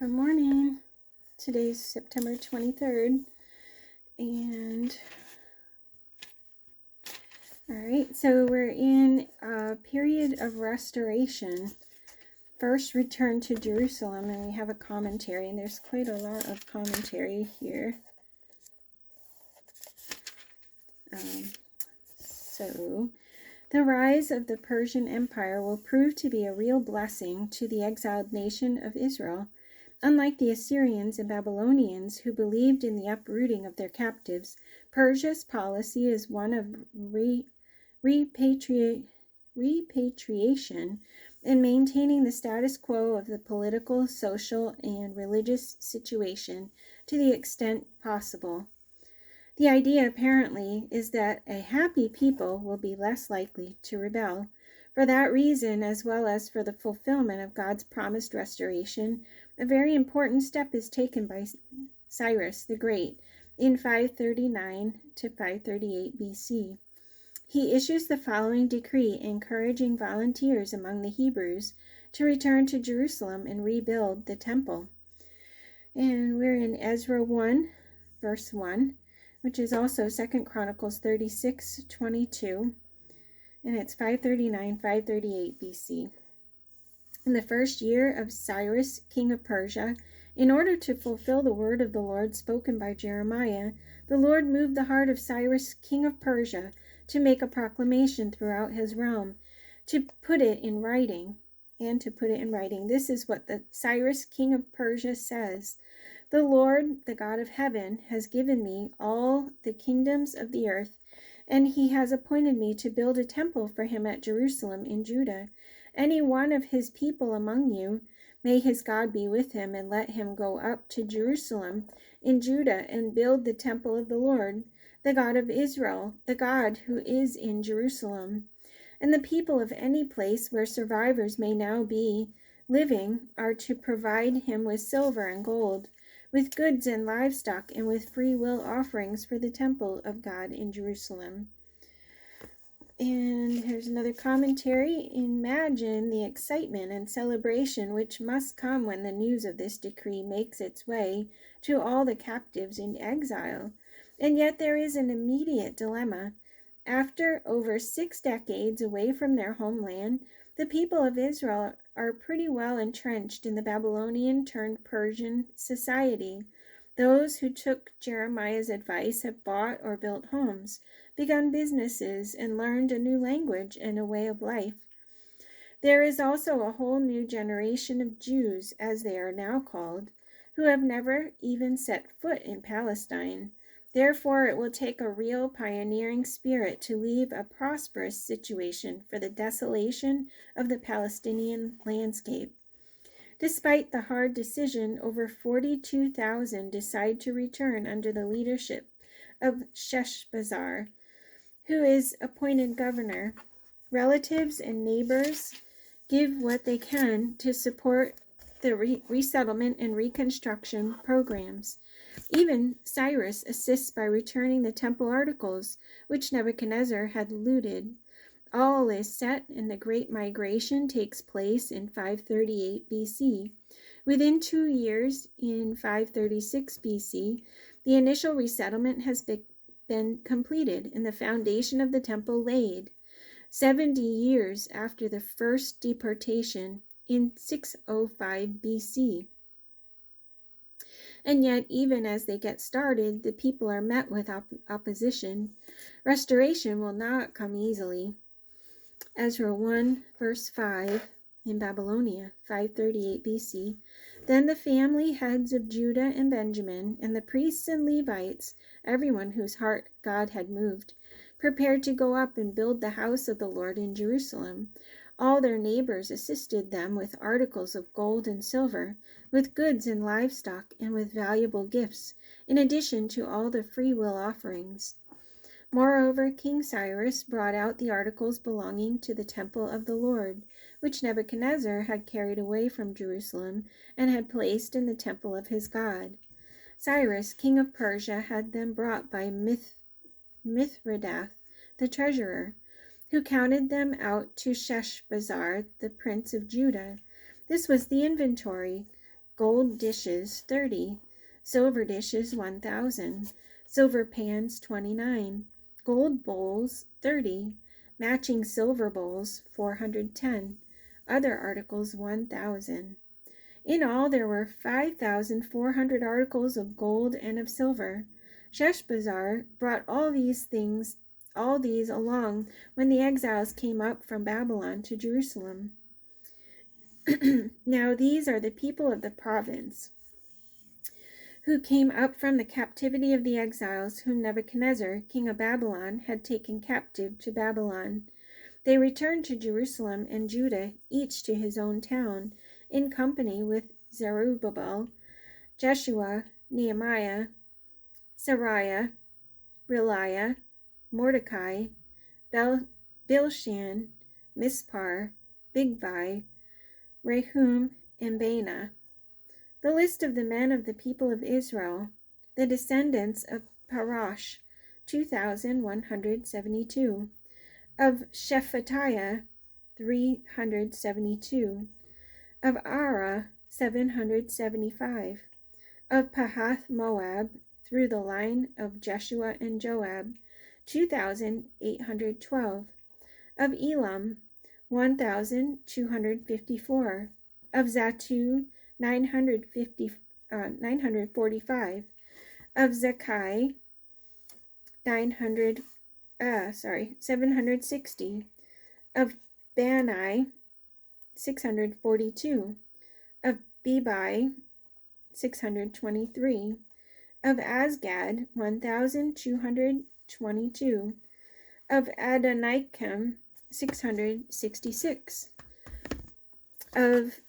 Good morning. Today's September 23rd. And all right, so we're in a period of restoration. First return to Jerusalem, and we have a commentary, and there's quite a lot of commentary here. So the rise of the Persian Empire will prove to be a real blessing to the exiled nation of Israel. Unlike the Assyrians and Babylonians, who believed in the uprooting of their captives, Persia's policy is one of repatriation and maintaining the status quo of the political, social, and religious situation to the extent possible. The idea, apparently, is that a happy people will be less likely to rebel. For that reason, as well as for the fulfillment of God's promised restoration, a very important step is taken by Cyrus the Great in 539 to 538 BC. He issues the following decree encouraging volunteers among the Hebrews to return to Jerusalem and rebuild the temple. And we're in Ezra 1, verse 1, which is also 2 Chronicles 36:22, and it's 538 BC. In the first year of Cyrus, king of Persia, in order to fulfill the word of the Lord spoken by Jeremiah, the Lord moved the heart of Cyrus, king of Persia, to make a proclamation throughout his realm, to put it in writing. This is what the Cyrus, king of Persia, says. The Lord, the God of heaven, has given me all the kingdoms of the earth, and he has appointed me to build a temple for him at Jerusalem in Judah. Any one of his people among you, may his God be with him, and let him go up to Jerusalem in Judah and build the temple of the Lord, the God of Israel, the God who is in Jerusalem. And the people of any place where survivors may now be living are to provide him with silver and gold, with goods and livestock, and with free will offerings for the temple of God in Jerusalem. And here's another commentary. Imagine the excitement and celebration which must come when the news of this decree makes its way to all the captives in exile. And yet there is an immediate dilemma. After over 6 decades away from their homeland, the people of Israel are pretty well entrenched in the Babylonian-turned-Persian society. Those who took Jeremiah's advice have bought or built homes, begun businesses, and learned a new language and a way of life. There is also a whole new generation of Jews, as they are now called, who have never even set foot in Palestine. Therefore, it will take a real pioneering spirit to leave a prosperous situation for the desolation of the Palestinian landscape. Despite the hard decision, over 42,000 decide to return under the leadership of Sheshbazzar, who is appointed governor. Relatives and neighbors give what they can to support the resettlement and reconstruction programs. Even Cyrus assists by returning the temple articles which Nebuchadnezzar had looted. All is set, and the great migration takes place in 538 BC. Within 2 years, in 536 BC, the initial resettlement has been completed and the foundation of the temple laid. 70 years after the first deportation, in 605 BC. And yet, even as they get started, the people are met with opposition. Restoration will not come easily. Ezra 1, verse 5, in Babylonia, 538 BC. Then the family heads of Judah and Benjamin, and the priests and Levites, everyone whose heart God had moved, prepared to go up and build the house of the Lord in Jerusalem. All their neighbors assisted them with articles of gold and silver, with goods and livestock, and with valuable gifts, in addition to all the free will offerings. Moreover, King Cyrus brought out the articles belonging to the temple of the Lord, which Nebuchadnezzar had carried away from Jerusalem and had placed in the temple of his God. Cyrus, king of Persia, had them brought by Mithredath, the treasurer, who counted them out to Sheshbazzar, the prince of Judah. This was the inventory: gold dishes 30, silver dishes 1,000, silver pans 29, gold bowls 30, matching silver bowls 410, other articles 1,000. In all there were 5,400 articles of gold and of silver. Sheshbazzar brought all these along when the exiles came up from Babylon to Jerusalem. Now these are the people of the province who came up from the captivity of the exiles whom Nebuchadnezzar, king of Babylon, had taken captive to Babylon. They returned to Jerusalem and Judah, each to his own town, in company with Zerubbabel, Jeshua, Nehemiah, Sariah, Reliah, Mordecai, Bilshan, Mispar, Bigvai, Rehum, and Baanah. The list of the men of the people of Israel, the descendants of Parosh, 2,172, of Shephatiah, 372, of Ara, 775, of Pahath Moab, through the line of Jeshua and Joab, 2,812, of Elam, 1,254, of Zatu, 945, of Zekai, 760, of Bani, 642, of Bebai, 623, of Asgad, 1,222, of Adonikim, 666, of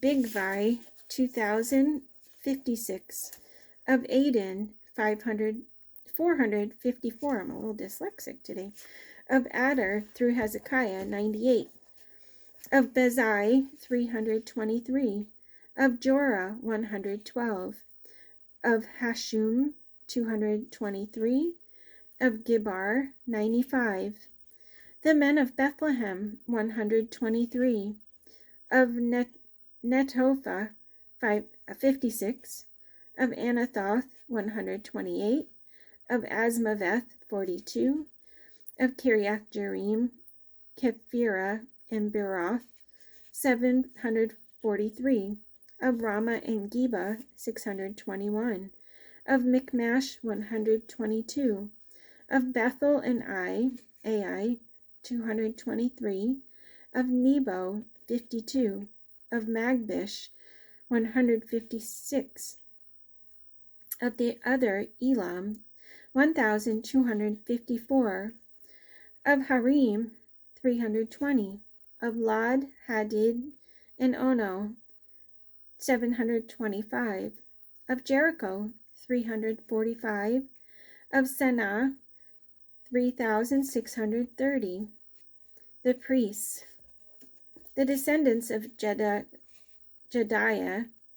Bigvai, 2,056, of Aden, 454, I'm a little dyslexic today, of Adar, through Hezekiah, 98, of Bezai, 323, of Jorah, 112, of Hashum, 223, of Gibar, 95, the men of Bethlehem, 123, of Netophah, 56, of Anathoth, 128, of Asmaveth, 42, of Kiriath Jearim, Kephirah, and Beeroth, 743, of Ramah and Geba, 621, of Michmash, 122, of Bethel and Ai, 223, of Nebo, 52, of Magbish, 156, of the other Elam, 1,254, of Harim, 320, of Lod, Hadid, and Ono, 725, of Jericho, 345, of Sanaa, 3,630. The priests, the descendants of Jediah,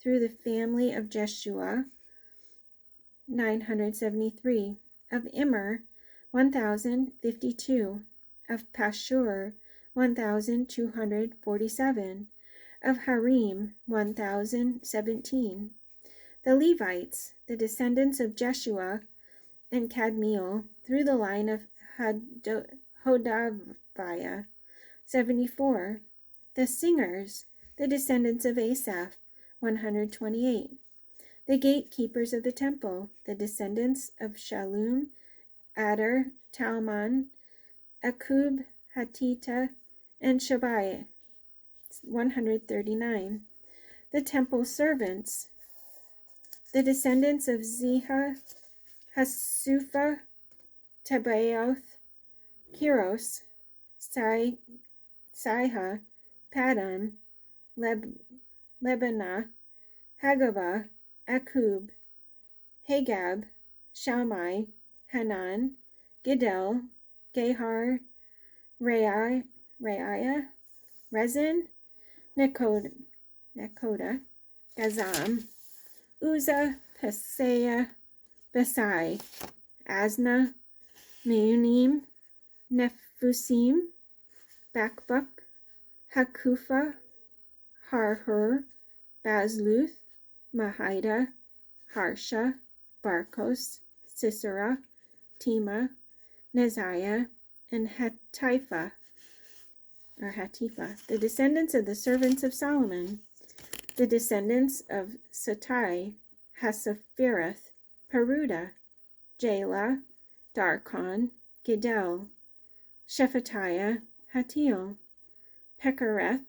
through the family of Jeshua, 973, of Immer, 1,052, of Pashur, 1,247, of Harim, 1,017. The Levites, the descendants of Jeshua and Kadmiel, through the line of Hodaviah, 74. The singers, the descendants of Asaph, 128. The gatekeepers of the temple, the descendants of Shallum, Adar, Talmon, Akub, Hatita, and Shabai, 139. The temple servants, the descendants of Ziha, Hasufa, Tabaoth, Kiros, Saiha, Padon, Lebanah, Hagabah, Akub, Hagab, Shammai, Hanan, Gidel, Gehar, Reiah, Rezin, Nekoda, Gazam, Uzzah, Paseah, Besai, Asna, Meunim, Nephusim, Bakbuk, Hakufa, Harhur, Bazluth, Mahida, Harsha, Barkos, Sisera, Tema, Neziah, and Hatifa. The descendants of the servants of Solomon. The descendants of Satai, Hasaphereth, Peruda, Jala, Darkon, Gidel, Shephatiah, Hatil, Pokereth,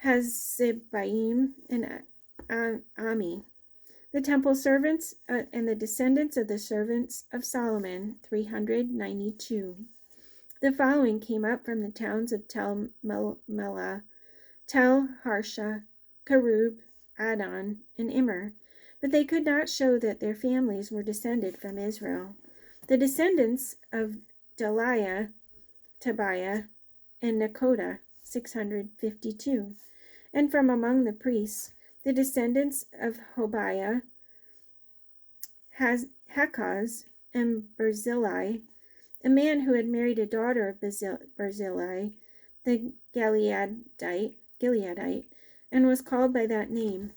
Hazzebaim, and Ami. The temple servants and the descendants of the servants of Solomon, 392. The following came up from the towns of Tel Melah, Tel Harsha, Karub, Adon, and Immer, but they could not show that their families were descended from Israel. The descendants of Deliah, Tobiah, and Nekoda, 652. And from among the priests, the descendants of Hobiah, Hakaz, and Barzillai, a man who had married a daughter of Barzillai, the Gileadite, and was called by that name.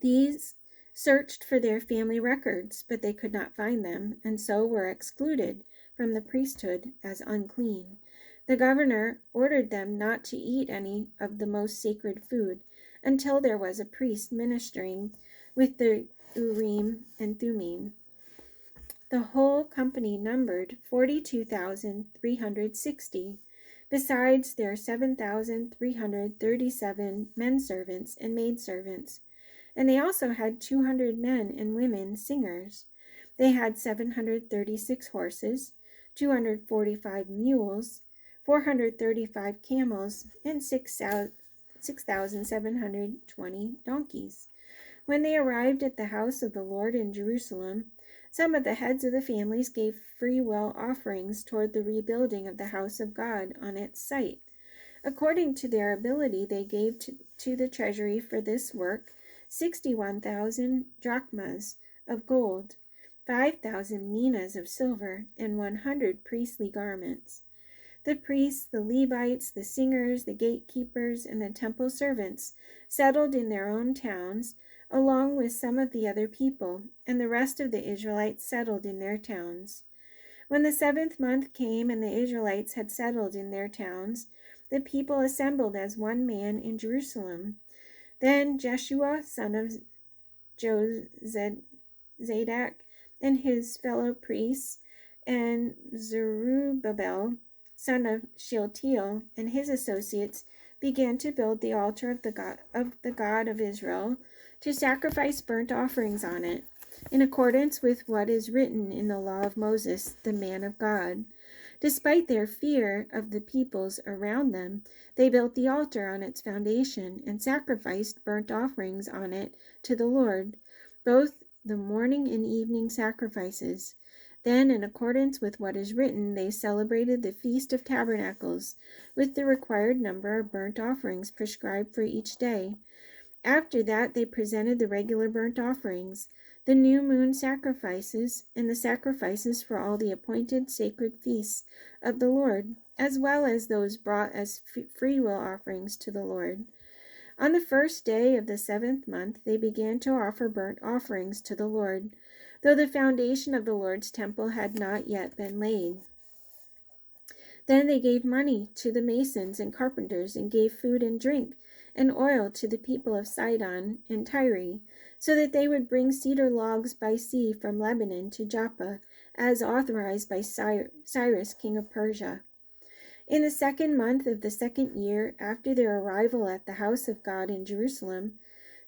These searched for their family records, but they could not find them, and so were excluded from the priesthood as unclean. The governor ordered them not to eat any of the most sacred food until there was a priest ministering with the Urim and Thummim. The whole company numbered 42,360, besides their 7,337 men servants and maid servants. And they also had 200 men and women singers. They had 736 horses, 245 mules, 435 camels, and 6,720 donkeys. When they arrived at the house of the Lord in Jerusalem, some of the heads of the families gave free will offerings toward the rebuilding of the house of God on its site. According to their ability, they gave to the treasury for this work 61,000 drachmas of gold, 5,000 minas of silver, and 100 priestly garments. The priests, the Levites, the singers, the gatekeepers, and the temple servants settled in their own towns, along with some of the other people, and the rest of the Israelites settled in their towns. When the 7th month came and the Israelites had settled in their towns, the people assembled as one man in Jerusalem. Then Jeshua, son of Jozadak, and his fellow priests, and Zerubbabel, son of Shealtiel, and his associates began to build the altar of the God of Israel, to sacrifice burnt offerings on it, in accordance with what is written in the law of Moses, the man of God. Despite their fear of the peoples around them, they built the altar on its foundation and sacrificed burnt offerings on it to the Lord, both the morning and evening sacrifices. Then, in accordance with what is written, they celebrated the Feast of Tabernacles with the required number of burnt offerings prescribed for each day. After that, they presented the regular burnt offerings, the new moon sacrifices, and the sacrifices for all the appointed sacred feasts of the Lord, as well as those brought as freewill offerings to the Lord. On the first day of the 7th month, they began to offer burnt offerings to the Lord, though the foundation of the Lord's temple had not yet been laid. Then they gave money to the masons and carpenters, and gave food and drink and oil to the people of Sidon and Tyre, so that they would bring cedar logs by sea from Lebanon to Joppa, as authorized by Cyrus, king of Persia. In the 2nd month of the 2nd year after their arrival at the house of God in Jerusalem,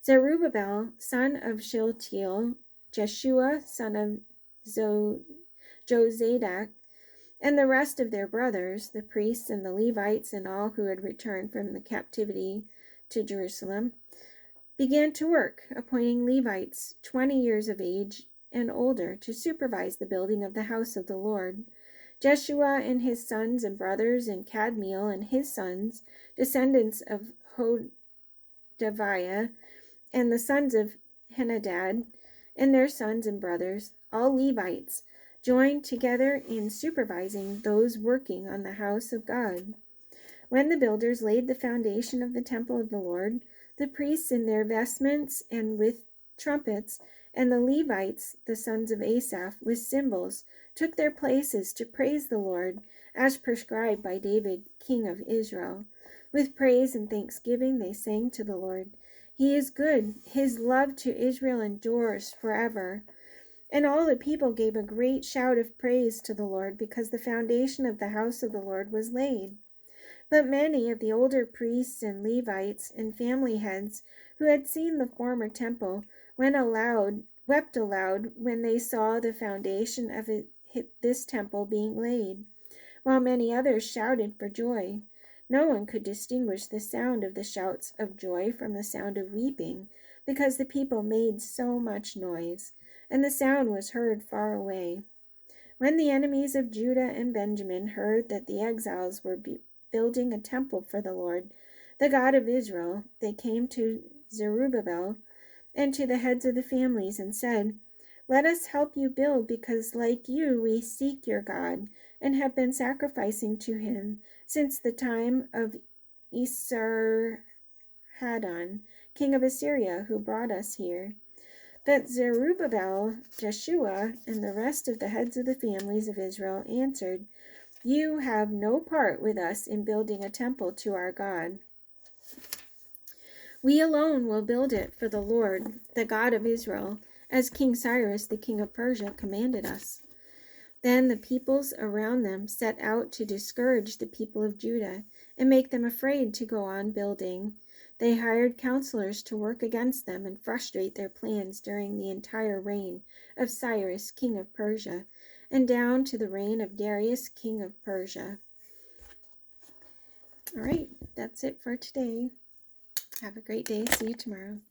Zerubbabel, son of Shealtiel, Jeshua, son of Jozadak, and the rest of their brothers, the priests and the Levites and all who had returned from the captivity to Jerusalem, began to work, appointing Levites 20 years of age and older to supervise the building of the house of the Lord. Jeshua and his sons and brothers, and Kadmiel and his sons, descendants of Hodaviah, and the sons of Henadad, and their sons and brothers, all Levites, joined together in supervising those working on the house of God. When the builders laid the foundation of the temple of the Lord, The priests in their vestments and with trumpets, and the Levites, the sons of Asaph, with cymbals, took their places to praise the Lord, as prescribed by David, king of Israel. With praise and thanksgiving they sang to the Lord. He is good, his love to Israel endures forever. And all the people gave a great shout of praise to the Lord, because the foundation of the house of the Lord was laid. But many of the older priests and Levites and family heads who had seen the former temple wept aloud when they saw the foundation of this temple being laid, while many others shouted for joy. No one could distinguish the sound of the shouts of joy from the sound of weeping, because the people made so much noise, and the sound was heard far away. When the enemies of Judah and Benjamin heard that the exiles were building a temple for the Lord, the God of Israel, they came to Zerubbabel and to the heads of the families and said, "Let us help you build, because like you we seek your God and have been sacrificing to him since the time of Esarhaddon, king of Assyria, who brought us here." But Zerubbabel, Jeshua, and the rest of the heads of the families of Israel answered, "You have no part with us in building a temple to our God. We alone will build it for the Lord, the God of Israel, as King Cyrus, the king of Persia, commanded us." Then the peoples around them set out to discourage the people of Judah and make them afraid to go on building. They hired counselors to work against them and frustrate their plans during the entire reign of Cyrus, king of Persia, and down to the reign of Darius, king of Persia. All right, that's it for today. Have a great day. See you tomorrow.